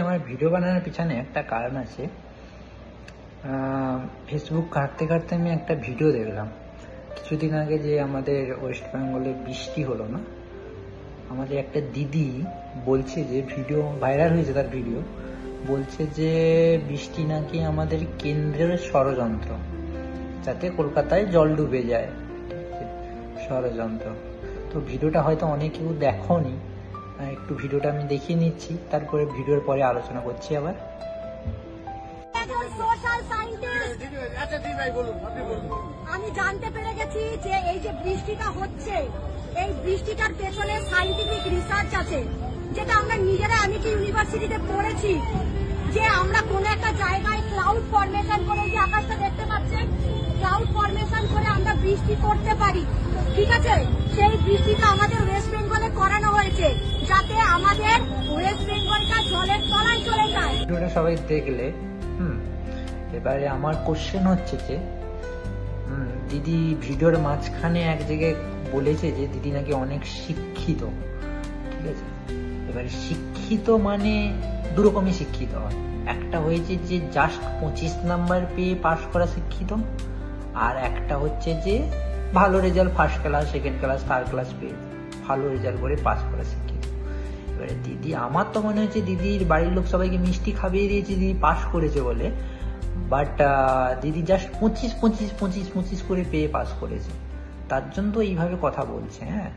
আমার ভিডিও বানানোর পিছনে একটা কারণ আছে। ফেসবুক ঘাঁটতে ঘাঁটতে আমি একটা ভিডিও দেখলাম কিছুদিন আগে, যে আমাদের ওয়েস্ট বেঙ্গলে বৃষ্টি হলো না, আমাদের একটা দিদি বলছে যে ভিডিও ভাইরাল হয়েছে, তার ভিডিও বলছে যে বৃষ্টি নাকি আমাদের কেন্দ্রের ষড়যন্ত্র, যাতে কলকাতায় জল ডুবে যায়, ষড়যন্ত্র। তো ভিডিওটা হয়তো অনেক কেউ দেখোনি, একটু ভিডিওটা আমি দেখিয়ে নিচ্ছি, তারপরে ভিডিওর পরে আলোচনা করছি আবার। আমি জানতে পেরে গেছি যে এই যে বৃষ্টিটা হচ্ছে, এই বৃষ্টিটার পেছনে সাইন্টিফিক রিসার্চ আছে, যেটা আমরা নিজেরা আমি কি ইউনিভার্সিটিতে পড়েছি, যে আমরা কোন একটা জায়গায় ক্লাউড ফরমেশন করে, যে আকাশটা দেখতে পাচ্ছেন, ক্লাউড ফরমেশন করে আমরা বৃষ্টি করতে পারি। ঠিক আছে, সেই বৃষ্টিটা আমাদের ওয়েস্ট বেঙ্গলে করানো হয়েছে, যাতে আমাদের ওয়েস্ট বেঙ্গলটা জলের তলায় চলে যায়। ভিডিওটা সবাই দেখলে, এবারে আমার কোশ্চেন হচ্ছে যে দিদি ভিডিওর মাঝখানে এক জায়গায় বলেছে যে দিদি নাকি অনেক শিক্ষিত। ঠিক আছে, এবারে শিক্ষিত মানে দুরকমই শিক্ষিত হয়। একটা হয়েছে যে জাস্ট 25 নাম্বার পেয়ে পাশ করা শিক্ষিত, আর একটা হচ্ছে যে ভালো result, first class, second class, third class পেয়ে ভালো রেজাল্ট করে পাস করা শিক্ষিত। এবারে দিদি, আমার তো মনে হচ্ছে দিদির বাড়ির লোক সবাইকে মিষ্টি খাইয়ে দিয়েছে দিদি পাস করেছে বলে, বাট দিদি জাস্ট 25 করে পেয়ে পাস করেছে, তার জন্য তো এইভাবে কথা বলছে। হ্যাঁ,